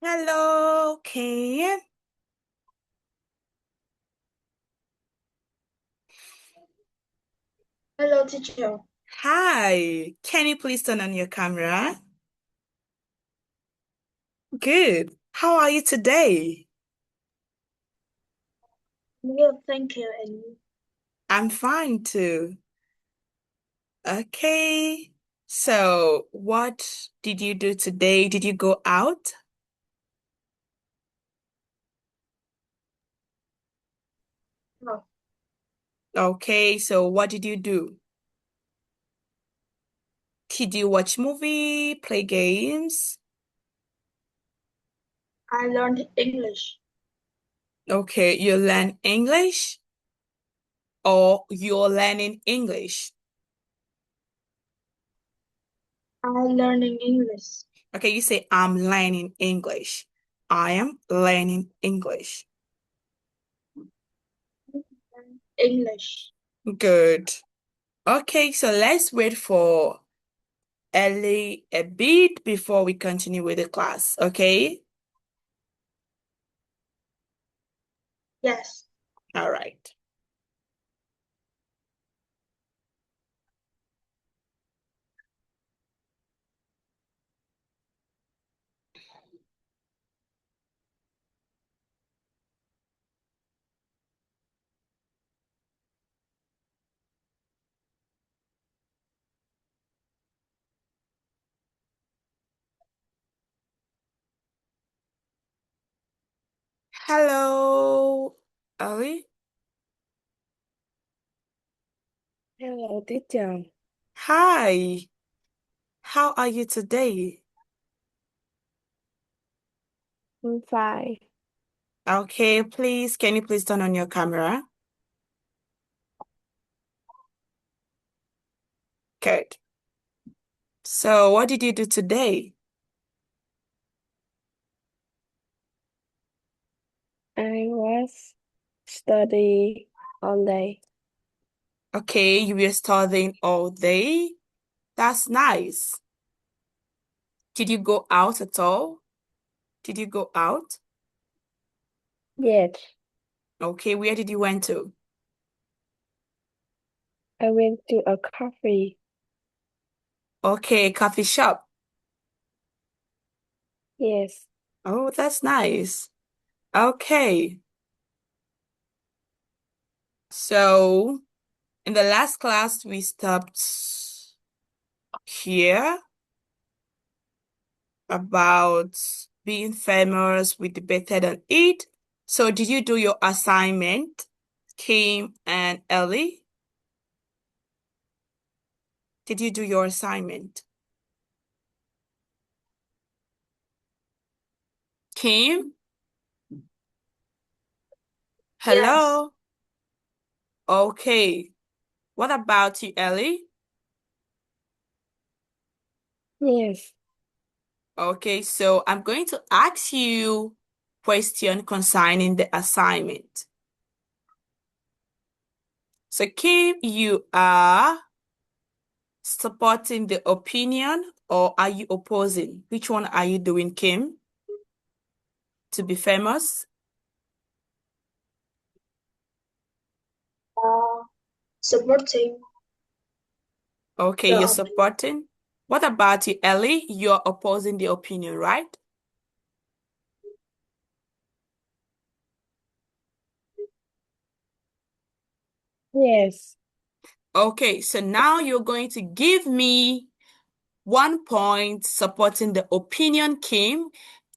Hello, Kim. Hello, teacher. Hi. Can you please turn on your camera? Good. How are you today? Well, thank you. And you? I'm fine too. Okay. So, what did you do today? Did you go out? Oh, Okay, so what did you do? Did you watch movie, play games? I learned English. Okay, you learn English or you're learning English? I learning English. Okay, you say I'm learning English. I am learning English. English. Good. Okay, so let's wait for Elly a bit before we continue with the class, okay? Yes. All right. Hello, Elly. Hello, teacher. Hi. How are you today? I'm fine. Okay, please, can you please turn on your camera? Good. So, what did you do today? I was study all day. Okay, you were studying all day. That's nice. Did you go out at all? Did you go out? Yes, Okay, where did you went to? I went to a coffee. Okay, coffee shop. Yes. Oh, that's nice. Okay. So in the last class, we stopped here about being famous. We debated on it. So did you do your assignment, Kim and Elly? Did you do your assignment? Kim? Yes. Hello? Okay. What about you, Elly? Yes. Okay, so I'm going to ask you question concerning the assignment. So, Kim, you are supporting the opinion or are you opposing? Which one are you doing, Kim, to be famous? Uh, Supporting Okay, the you're opinion. supporting. What about you, Elly? You're opposing the opinion, right? Yes. Okay, so now you're going to give me 1 point supporting the opinion, Kim,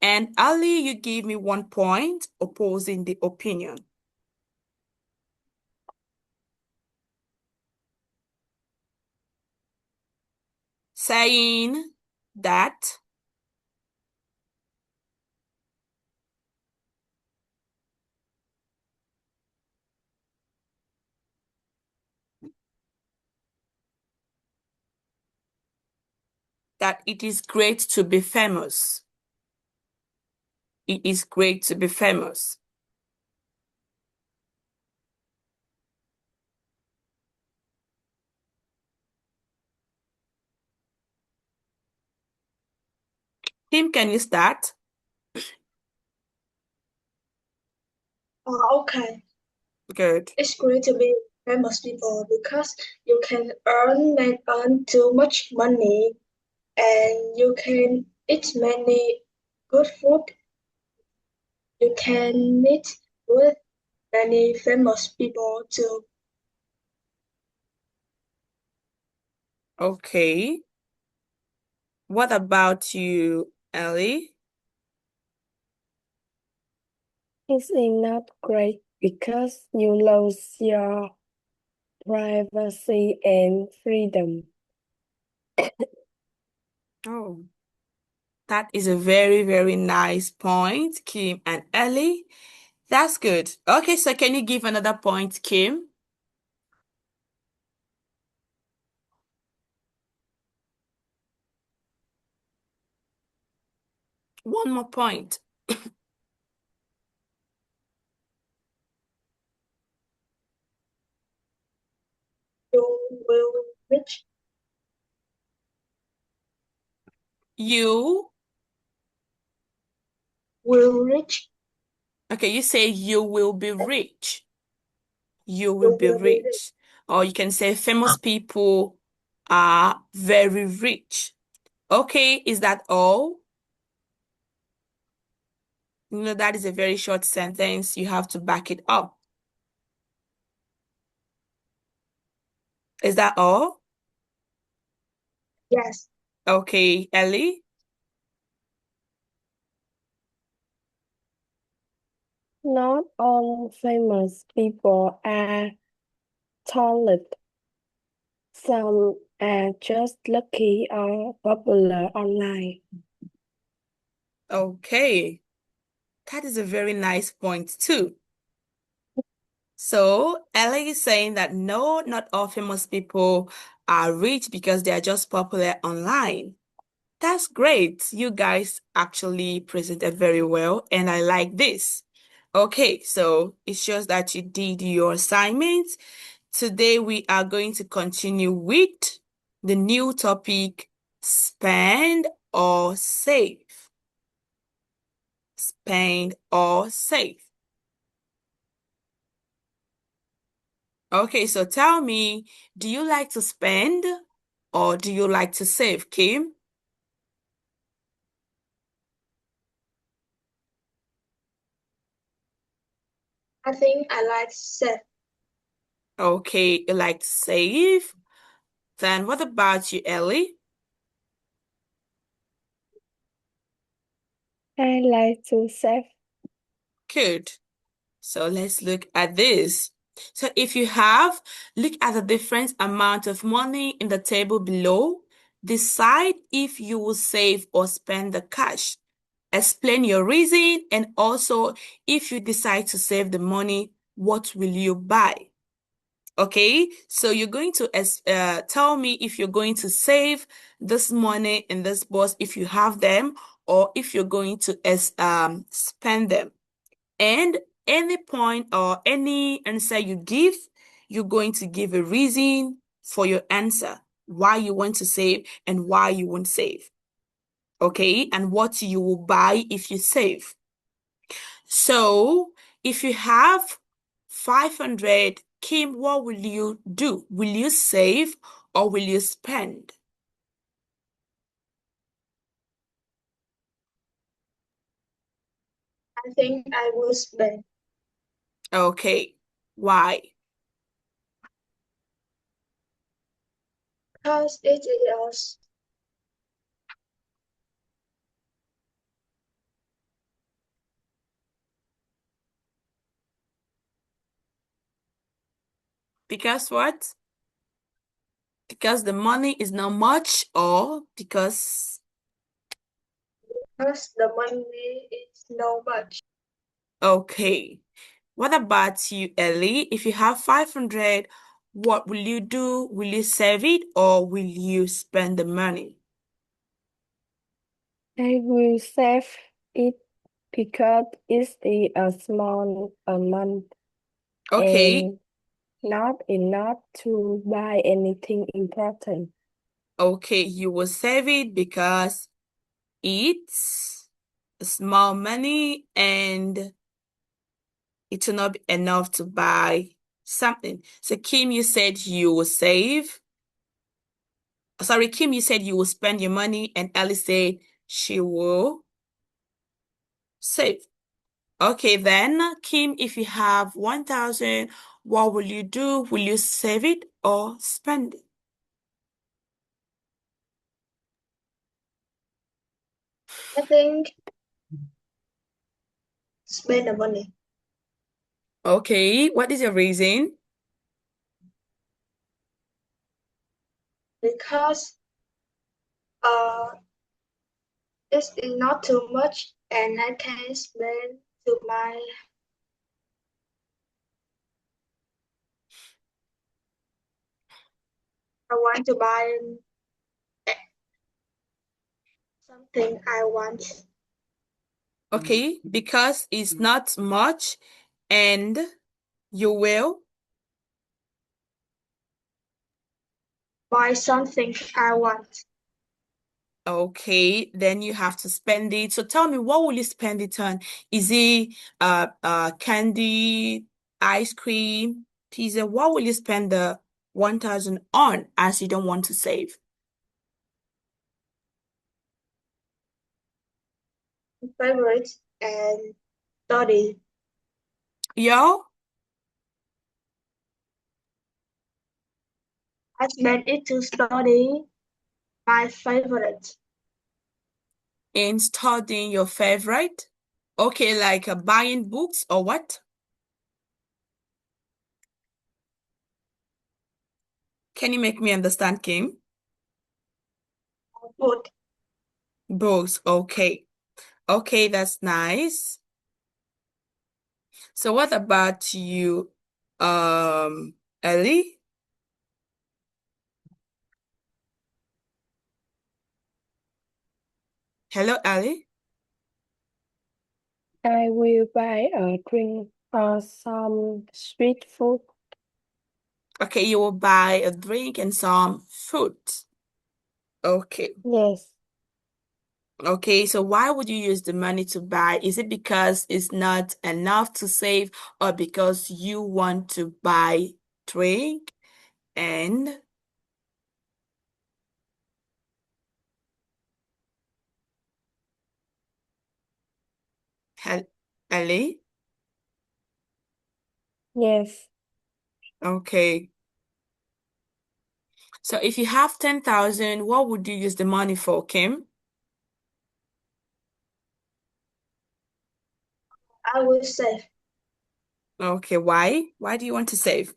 and Ali, you give me 1 point opposing the opinion, saying that it is great to be famous. It is great to be famous. Kim, can you start? Okay. Good. It's great to be famous people because you can earn too much money and you can eat many good food. You can meet with many famous people too. Okay. What about you, Ellie? It's not great because you lose your privacy and freedom. Oh, that is a very, very nice point, Kim and Ellie. That's good. Okay, so can you give another point, Kim? One more point. You will reach, You, will reach, okay, you say you will be rich. You will you be will be rich. rich. Or you can say famous people are very rich. Okay, is that all? That is a very short sentence. You have to back it up. Is that all? Yes, Okay, Ellie? not all famous people are talented. Some are just lucky or popular online. Okay, that is a very nice point too. So, Ellie is saying that no, not all famous people are rich because they are just popular online. That's great. You guys actually presented very well, and I like this. Okay, so it shows that you did your assignments. Today we are going to continue with the new topic, spend or save. Spend or save. Okay, so tell me, do you like to spend or do you like to save, Kim? I think I like set. Okay, you like to save. Then what about you, Ellie? I like to save. Good. So let's look at this. So if you have, look at the different amount of money in the table below. Decide if you will save or spend the cash. Explain your reason and also if you decide to save the money, what will you buy? Okay, so you're going to tell me if you're going to save this money in this box if you have them or if you're going to spend them. And any point or any answer you give, you're going to give a reason for your answer, why you want to save and why you won't save. Okay, and what you will buy if you save. So, if you have 500, Kim, what will you do? Will you save or will you spend? I think I will spend Okay, why? because it is Because what? Because the money is not much or because, because the money is no much. okay. What about you, Ellie? If you have 500, what will you do? Will you save it or will you spend the money? I will save it because it's a small amount Okay, and not enough to buy anything important. okay, you will save it because it's small money and It will not be enough to buy something. So Kim, you said you will save. Sorry, Kim, you said you will spend your money, and Ellie said she will save. Okay, then, Kim, if you have 1,000, what will you do? Will you save it or spend it? I think spend the money Okay, what is your reason? because it's not too much and I can spend to my I want to buy something I want. Okay, because it's not much and you will. Buy something I want. Okay, then you have to spend it. So tell me, what will you spend it on? Is it candy, ice cream, pizza? What will you spend the 1,000 on as you don't want to save? Favorite and study. Yo, I spend it to study my favorite. in studying your favorite? Okay, like buying books or what? Can you make me understand, Kim? Food. Books, okay. Okay, that's nice. So what about you, Ellie? Hello, Ellie. I will buy a drink or some street food. Okay, you will buy a drink and some food. Okay. Yes, Okay, so why would you use the money to buy? Is it because it's not enough to save or because you want to buy drink and Ellie? yes. Okay. So if you have 10,000, what would you use the money for, Kim? I will save Okay, why? Why do you want to save?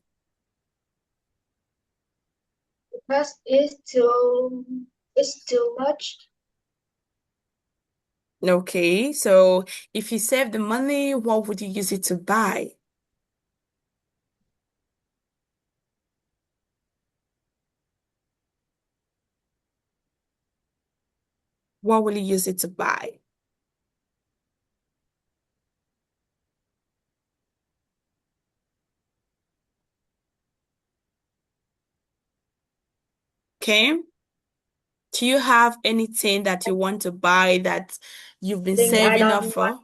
because it's too much. Okay, so if you save the money, what would you use it to buy? What will you use it to buy? Okay? Do you have anything that you want to buy that you've been Think I saving don't up want for?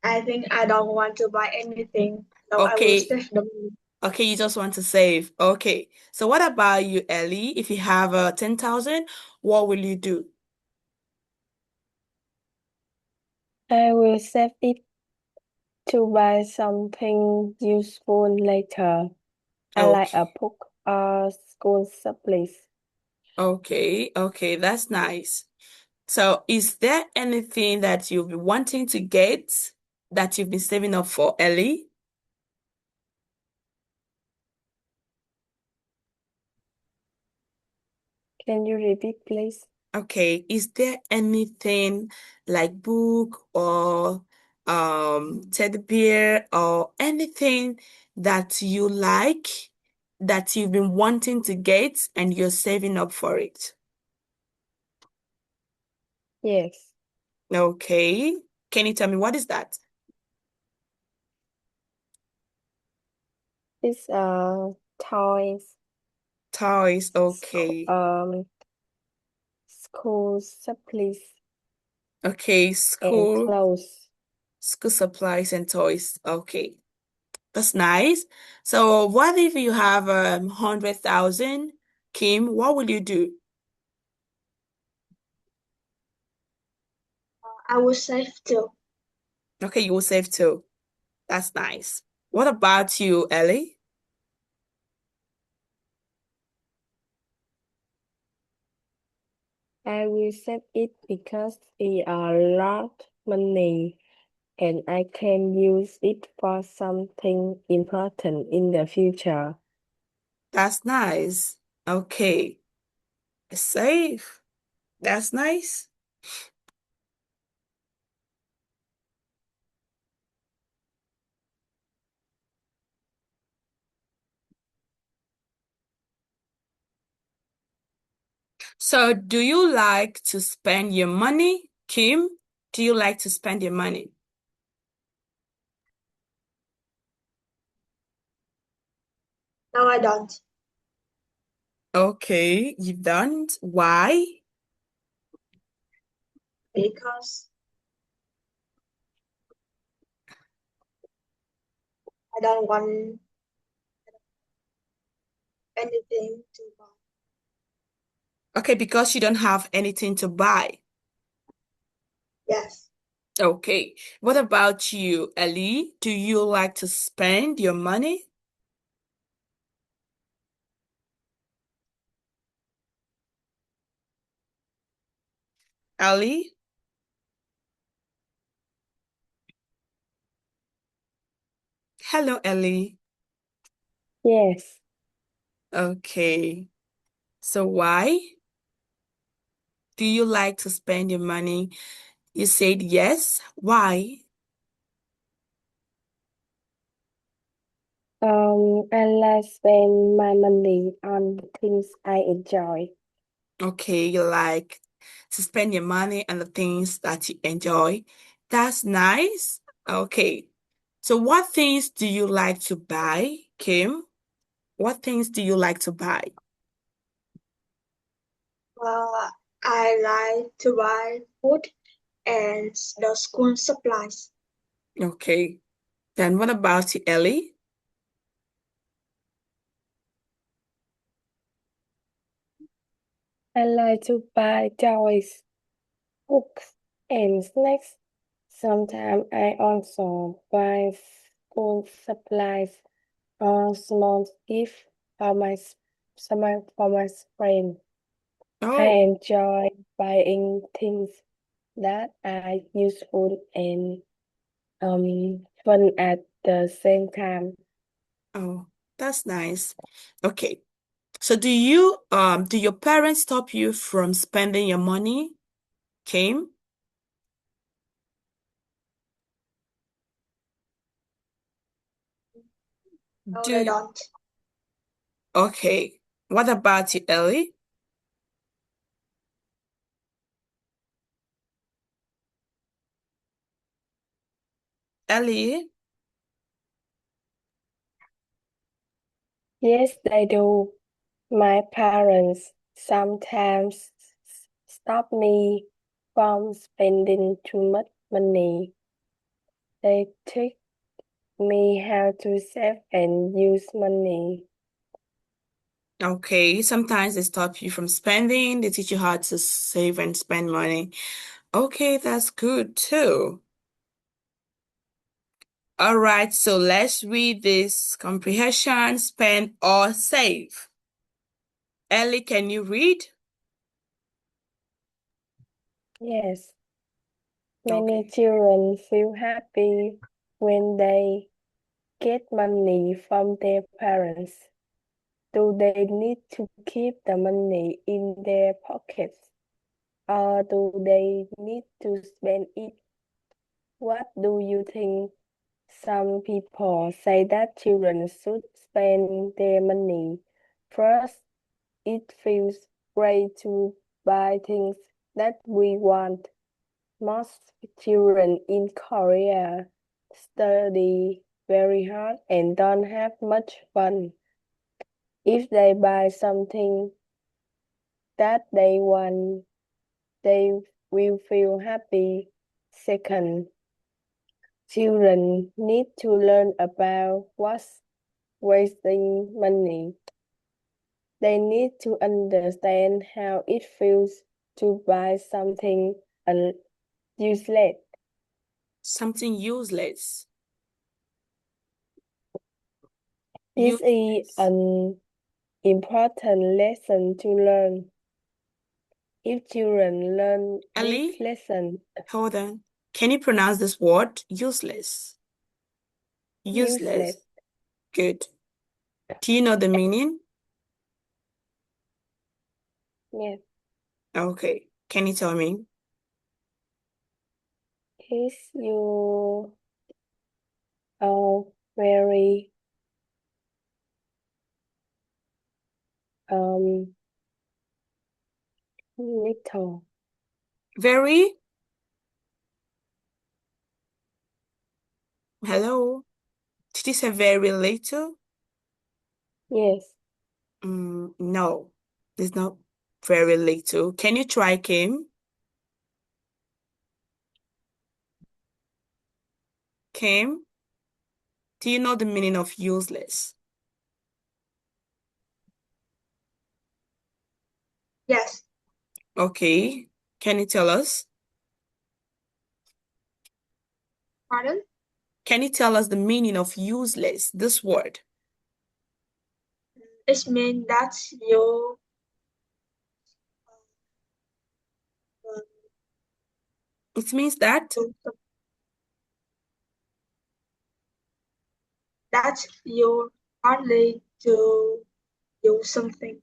I think I don't want to buy anything. So I will Okay, save the money. okay, you just want to save. Okay, so what about you, Ellie? If you have 10,000, what will you do? I will save it to buy something useful later. I like a Okay, book or school supplies. okay, that's nice. So, is there anything that you've been wanting to get that you've been saving up for, Ellie? Can you repeat, please? Okay, is there anything like book or teddy bear or anything that you like that you've been wanting to get and you're saving up for it? Yes. Okay. Can you tell me what is that? It's toys, Toys, sc- okay. um, school supplies Okay, and school. clothes. School supplies and toys. Okay, that's nice. So what if you have 100,000, Kim? What will you do? I will save too Okay, you will save too. That's nice. What about you, Ellie? I will save it because it's a lot money and I can use it for something important in the future. That's nice. Okay, save. That's nice. So, do you like to spend your money, Kim? Do you like to spend your money? No, I don't, Okay, you don't. Why? because I don't want anything to buy. Okay, because you don't have anything to buy. Yes, Okay, what about you, Ellie? Do you like to spend your money? Ellie? Hello, Ellie. Yes, Okay, so why do you like to spend your money? You said yes. Why? I like spend my money on things I enjoy. Okay, you like to spend your money on the things that you enjoy. That's nice. Okay. So what things do you like to buy, Kim? What things do you like to buy? I like to buy food and the school supplies. Okay. Then what about you, Ellie? I like to buy toys, books, and snacks. Sometimes I also buy school supplies or small gifts for my friend. I Oh, enjoy buying things that are useful and fun at the same time. oh, that's nice. Okay. So do your parents stop you from spending your money, Kim? No, they Do don't. okay. What about you, Ellie? Ellie? Yes, they do. My parents sometimes stop me from spending too much money. They teach me how to save and use money. Okay, sometimes they stop you from spending. They teach you how to save and spend money. Okay, that's good too. All right, so let's read this comprehension, spend or save. Ellie, can you read? Yes, many Okay. children feel happy when they get money from their parents. Do they need to keep the money in their pockets or do they need to spend it? What do you think? Some people say that children should spend their money first. It feels great to buy things that we want. Most children in Korea study very hard and don't have much fun. If they buy something that they want, they will feel happy. Second, Children need to learn about what's wasting money. They need to understand how it feels to buy something useless. Something useless. This is Useless. an important lesson to learn. If children learn this Elly, lesson, hold on. Can you pronounce this word? Useless. useless, Useless. Good. Do you know the meaning? yes, Okay. Can you tell me? is you are very um little. Very. Hello. Did you say very little? Yes, No. It's not very little. Can you try, Kim? Kim, do you know the meaning of useless? Yes. Okay. Can you tell us? Pardon? Can you tell us the meaning of useless, this word? It means that you uh, It means that do that you hardly do something.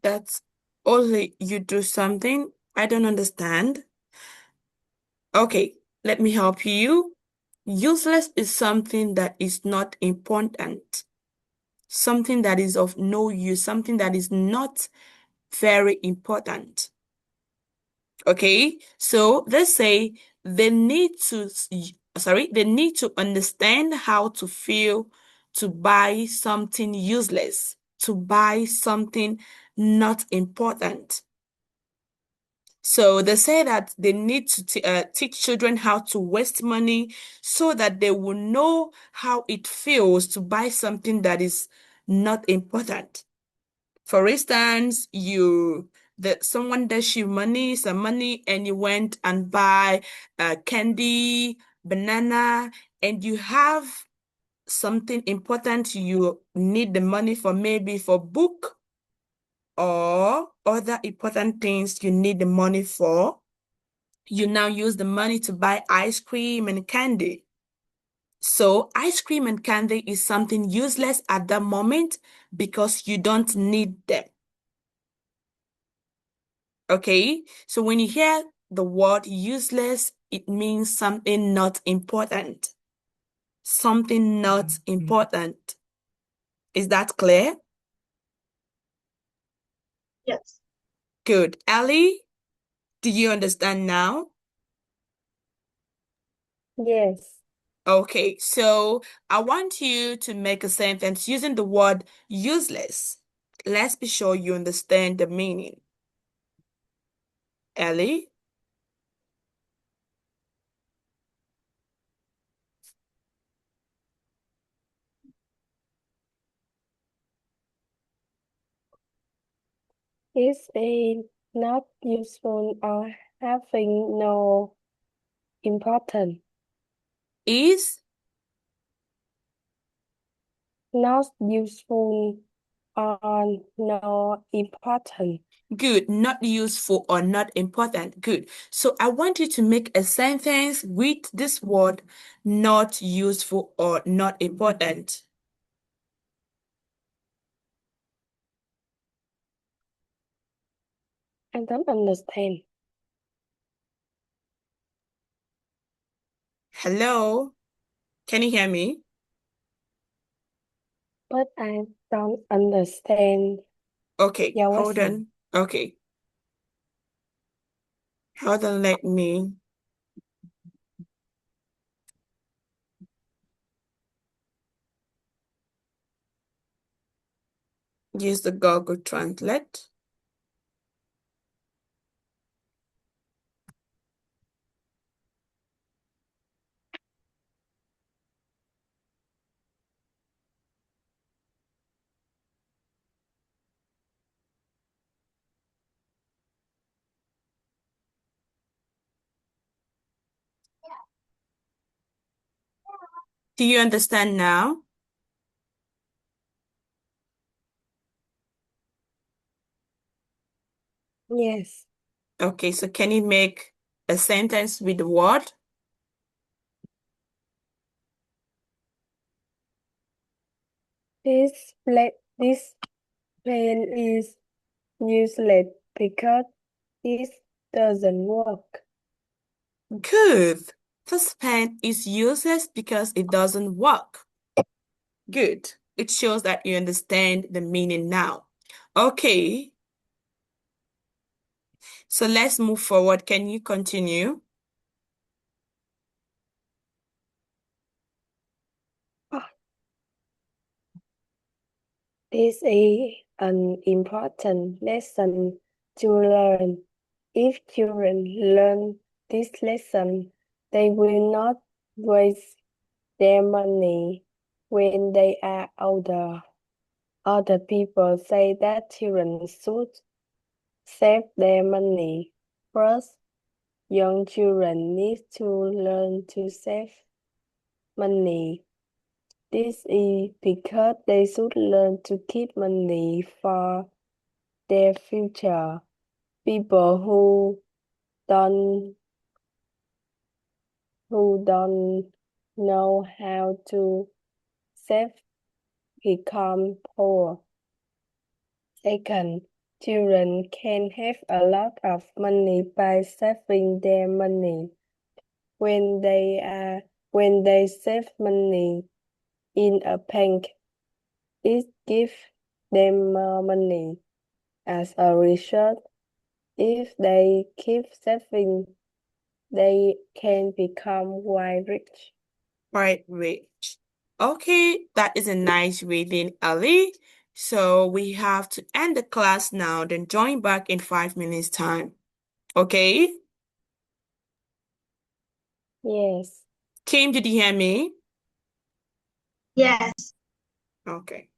that's only you do something. I don't understand. Okay, let me help you. Useless is something that is not important, something that is of no use, something that is not very important. Okay, so let's say they need to understand how to feel to buy something useless, to buy something not important. So they say that they need to teach children how to waste money so that they will know how it feels to buy something that is not important. For instance, someone dash you some money, and you went and buy candy, banana, and you have something important you need the money for, maybe for book or other important things you need the money for. You now use the money to buy ice cream and candy. So ice cream and candy is something useless at that moment because you don't need them. Okay, so when you hear the word useless, it means something not important. Something not important. Is that clear? Yes. Good. Ellie, do you understand now? yes, Okay, so I want you to make a sentence using the word useless. Let's be sure you understand the meaning. Ellie? is a not useful or having no importance. Is Not useful or no important. good, not useful or not important. Good. So I want you to make a sentence with this word not useful or not important. I don't understand, Hello? Can you hear me? but I don't understand Okay, your hold question. on. Okay, hold on, let me use the Google Translate. Do you understand now? Yes. Okay, so can you make a sentence with the word? This pen is useless because it doesn't work. Good. This pen is useless because it doesn't work. Good. It shows that you understand the meaning now. Okay, so let's move forward. Can you continue? This is an important lesson to learn. If children learn this lesson, they will not waste their money when they are older. Other people say that children should save their money. First, young children need to learn to save money. This is because they should learn to keep money for their future. People don't who don't know how to save become poor. Second, children can have a lot of money by saving their money. When they save money in a bank, it gives them more money. As a result, if they keep saving, they can become quite rich. Quite rich. Okay, that is a nice reading, Elly. So we have to end the class now, then join back in 5 minutes time. Okay? Yes. Kim, did you hear me? Yes. Okay.